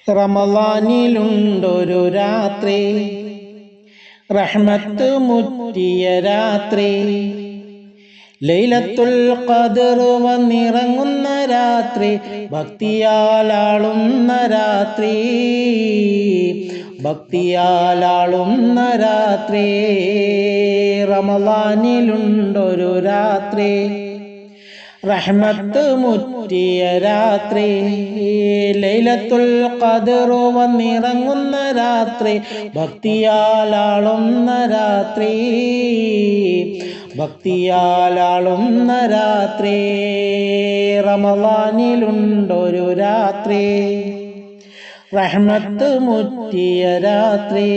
റമളാനിലുണ്ടൊരു രാത്രി, റഹ്മത്ത് മുറ്റിയ രാത്രി, ലൈലത്തുൽ ഖദർ വന്നിറങ്ങുന്ന രാത്രി, ഭക്തിയാലാളുന്ന രാത്രി, ഭക്തിയാലാളുന്ന രാത്രി. റമളാനിലുണ്ടൊരു രാത്രി, റഹ്മത്ത് മുറ്റിയ രാത്രി, ലൈലത്തുൽ ഖദർ വന്നിറങ്ങുന്ന രാത്രി, ഭക്തിയാലാളുന്ന രാത്രി, ഭക്തിയാലാളുന്ന രാത്രി. റമളാനിലുണ്ടൊരു രാത്രി, റഹ്മത്ത് മുറ്റിയ രാത്രി.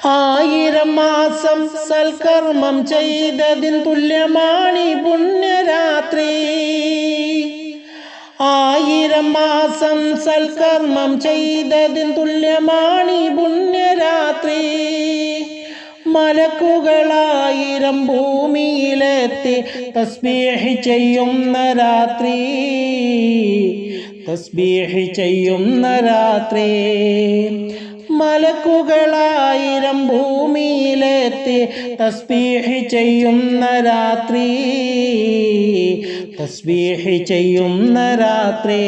1000 മാസം സൽക്കർമ്മം ചെയ്തതിൻ തുല്യമാണി പുണ്യരാത്രി. 1000 മാസം സൽക്കർമ്മം ചെയ്തതിൻ തുല്യമാണി പുണ്യരാത്രി. മലക്കുകളായിരം ഭൂമിയിലെത്തി തസ്ബീഹ് ചെയ്യുന്ന രാത്രി, തസ്ബീഹ് ചെയ്യുന്ന രാത്രി. മലക്കുകളായിരം ഭൂമിയിലെത്തി തസ്ബീഹ് ചെയ്യുന്ന രാത്രി, തസ്ബീഹ് ചെയ്യുന്ന രാത്രി.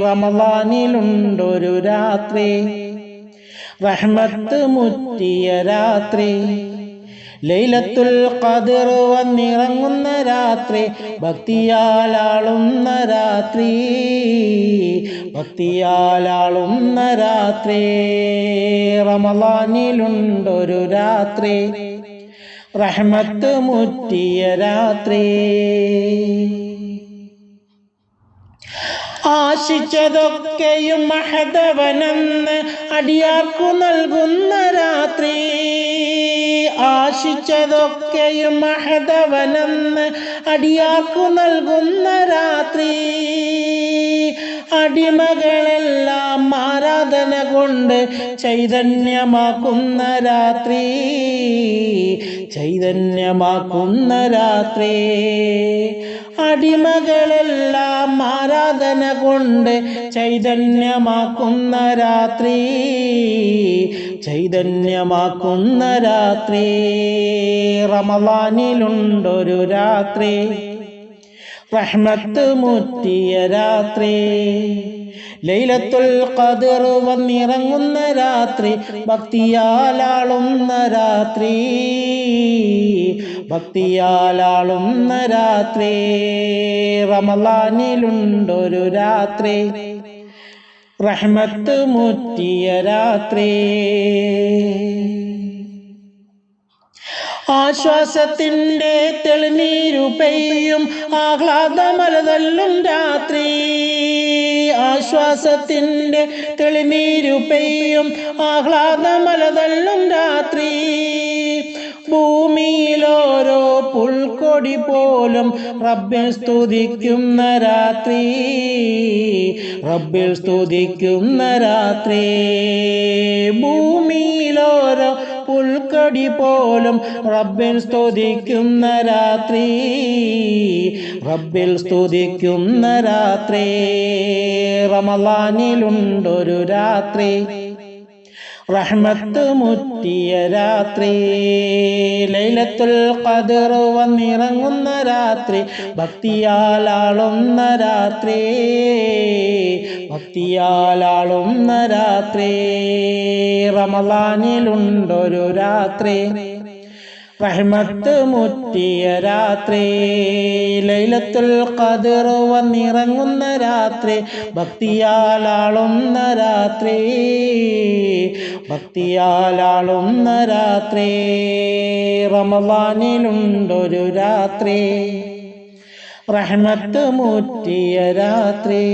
റമളാനിലുണ്ടൊരു രാത്രി, റഹ്മത്ത് മുറ്റിയ രാത്രി, ലൈലത്തുൽ ഖദർ വന്നിറങ്ങുന്ന രാത്രി, ഭക്തിയാലാളുന്ന രാത്രി, ഭക്തിയാലാളുന്ന രാത്രി. റമളാനിലുണ്ടൊരു രാത്രി, റഹ്മത്ത് മുറ്റിയ രാത്രി. ആശിച്ചതൊക്കെയും മഹദവനെന്ന് അടിയാർക്കു നൽകുന്ന രാത്രി, ആശിച്ചതൊക്കെയും മഹദവനെന്ന് അടിയാർക്കു നൽകുന്ന രാത്രി. അടിമകളെല്ലാം ആരാധന കൊണ്ട് ചൈതന്യമാക്കുന്ന രാത്രി, ചൈതന്യമാക്കുന്ന രാത്രി. അടിമകളെല്ലാം ആരാധന കൊണ്ട് ചൈതന്യമാക്കുന്ന രാത്രി, ചൈതന്യമാക്കുന്ന രാത്രി. റമളാനിലുണ്ടൊരു രാത്രി, റഹ്മത്ത് മുറ്റിയ രാത്രി, ലൈലത്തുൽ ഖദർ വന്നിറങ്ങുന്ന രാത്രി, ഭക്തിയാലാളുന്ന രാത്രി, ഭക്തിയാലാളുന്ന രാത്രി. റമളാനിലുണ്ടൊരു രാത്രി, റഹ്മത്ത് മുറ്റിയ രാത്രി. ആശ്വാസത്തിൻ്റെ തെളിനീരു പെയ്യും ആഹ്ലാദമലതല്ലും രാത്രി, ആശ്വാസത്തിൻ്റെ തെളിനീരു പെയ്യും ആഹ്ലാദമലതല്ലും രാത്രി. ഭൂമിയിലോരോ പുൽക്കൊടി പോലും റബ്ബിൽ സ്തുതിക്കുന്ന രാത്രി, റബ്ബിൽ സ്തുതിക്കുന്ന രാത്രി. ഭൂമിയിലോരോ പുൽക്കൊടി പോലും റബ്ബിൽ സ്തുതിക്കുന്ന രാത്രി, റബ്ബിൽ സ്തുതിക്കുന്ന രാത്രി. റമളാനിലുണ്ടൊരു രാത്രി, റഹ്മത്ത് മുറ്റിയ രാത്രി, ലൈലത്തുൽ ഖദർ വന്നിറങ്ങുന്ന രാത്രി, ഭക്തിയാലാളുന്ന രാത്രി, ഭക്തിയാലാളുന്ന രാത്രി. റമളാനിലുണ്ടൊരു രാത്രി, റഹ്മത്ത് മുറ്റിയ രാത്രി, ലൈലത്തുൽ ഖദർ വന്നിറങ്ങുന്ന രാത്രി, ഭക്തിയാലാളുന്ന രാത്രി, ഭക്തിയാലാളുന്ന രാത്രി. റമളാനിലുണ്ടൊരു രാത്രി, റഹ്മത്ത് മുറ്റിയ രാത്രി.